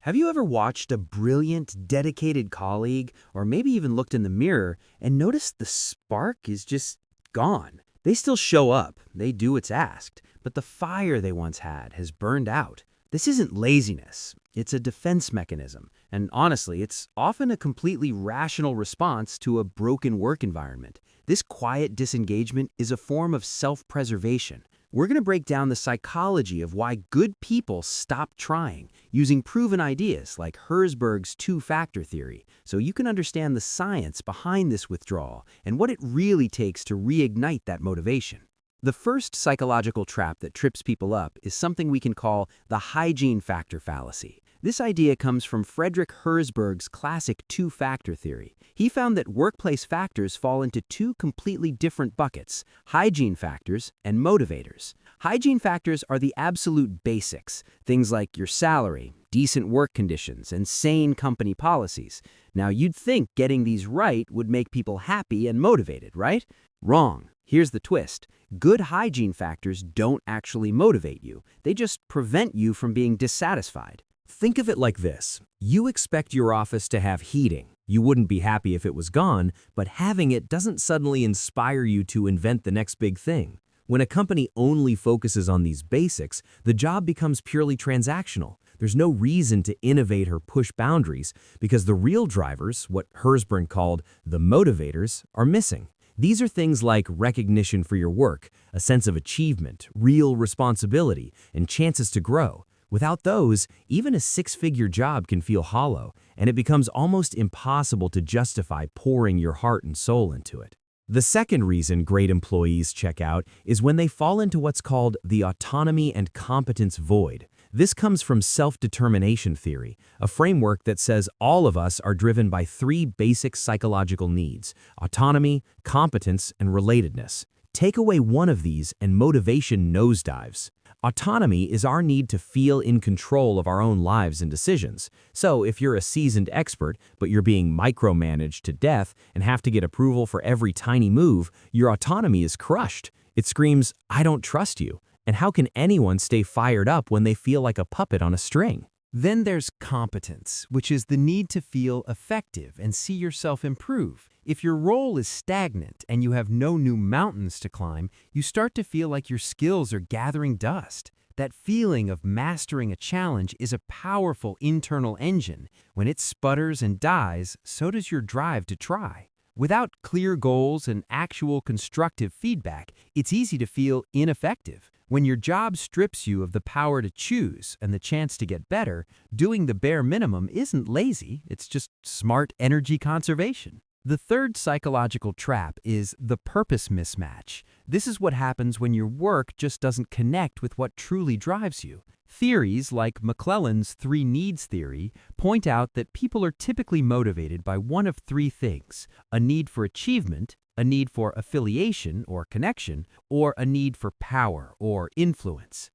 Have you ever watched a brilliant, dedicated colleague, or maybe even looked in the mirror and noticed the spark is just gone? They still show up, they do what's asked, but the fire they once had has burned out. This isn't laziness, it's a defense mechanism, and honestly, it's often a completely rational response to a broken work environment. This quiet disengagement is a form of self-preservation. We're going to break down the psychology of why good people stop trying, using proven ideas like Herzberg's two-factor theory, so you can understand the science behind this withdrawal and what it really takes to reignite that motivation. The first psychological trap that trips people up is something we can call the hygiene factor fallacy. This idea comes from Friedrich Herzberg's classic two-factor theory. He found that workplace factors fall into two completely different buckets: hygiene factors and motivators. Hygiene factors are the absolute basics, things like your salary, decent work conditions, and sane company policies. Now, you'd think getting these right would make people happy and motivated, right? Wrong. Here's the twist. Good hygiene factors don't actually motivate you. They just prevent you from being dissatisfied. Think of it like this. You expect your office to have heating. You wouldn't be happy if it was gone, but having it doesn't suddenly inspire you to invent the next big thing. When a company only focuses on these basics, the job becomes purely transactional. There's no reason to innovate or push boundaries because the real drivers, what Herzberg called the motivators, are missing. These are things like recognition for your work, a sense of achievement, real responsibility, and chances to grow. Without those, even a six-figure job can feel hollow, and it becomes almost impossible to justify pouring your heart and soul into it. The second reason great employees check out is when they fall into what's called the autonomy and competence void. This comes from self-determination theory, a framework that says all of us are driven by three basic psychological needs: autonomy, competence, and relatedness. Take away one of these and motivation nosedives. Autonomy is our need to feel in control of our own lives and decisions. So if you're a seasoned expert, but you're being micromanaged to death and have to get approval for every tiny move, your autonomy is crushed. It screams, "I don't trust you." And how can anyone stay fired up when they feel like a puppet on a string? Then there's competence, which is the need to feel effective and see yourself improve. If your role is stagnant and you have no new mountains to climb, you start to feel like your skills are gathering dust. That feeling of mastering a challenge is a powerful internal engine. When it sputters and dies, so does your drive to try. Without clear goals and actual constructive feedback, it's easy to feel ineffective. When your job strips you of the power to choose and the chance to get better, doing the bare minimum isn't lazy, it's just smart energy conservation. The third psychological trap is the purpose mismatch. This is what happens when your work just doesn't connect with what truly drives you. Theories like McClelland's three needs theory point out that people are typically motivated by one of three things: a need for achievement, a need for affiliation or connection, or a need for power or influence.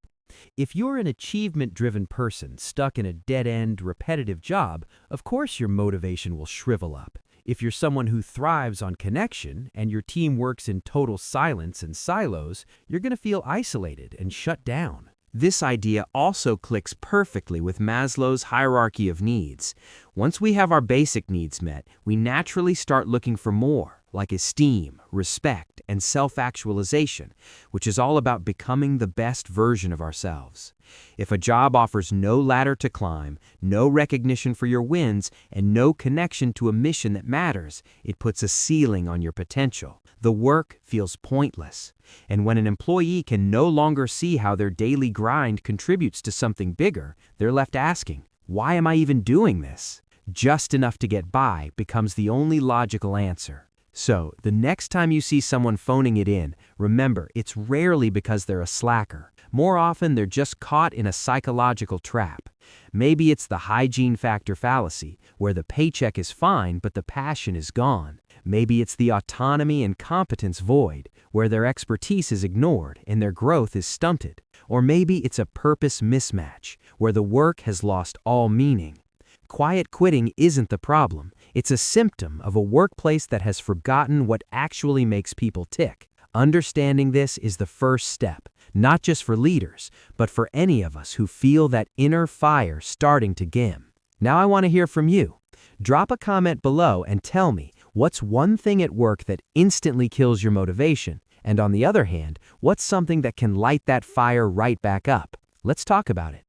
If you're an achievement-driven person stuck in a dead-end, repetitive job, of course your motivation will shrivel up. If you're someone who thrives on connection and your team works in total silence and silos, you're going to feel isolated and shut down. This idea also clicks perfectly with Maslow's hierarchy of needs. Once we have our basic needs met, we naturally start looking for more, like esteem, respect, and self-actualization, which is all about becoming the best version of ourselves. If a job offers no ladder to climb, no recognition for your wins, and no connection to a mission that matters, it puts a ceiling on your potential. The work feels pointless. And when an employee can no longer see how their daily grind contributes to something bigger, they're left asking, "Why am I even doing this?" Just enough to get by becomes the only logical answer. So, the next time you see someone phoning it in, remember, it's rarely because they're a slacker. More often, they're just caught in a psychological trap. Maybe it's the hygiene factor fallacy, where the paycheck is fine but the passion is gone. Maybe it's the autonomy and competence void, where their expertise is ignored and their growth is stunted. Or maybe it's a purpose mismatch, where the work has lost all meaning. Quiet quitting isn't the problem. It's a symptom of a workplace that has forgotten what actually makes people tick. Understanding this is the first step, not just for leaders, but for any of us who feel that inner fire starting to dim. Now I want to hear from you. Drop a comment below and tell me, what's one thing at work that instantly kills your motivation? And on the other hand, what's something that can light that fire right back up? Let's talk about it.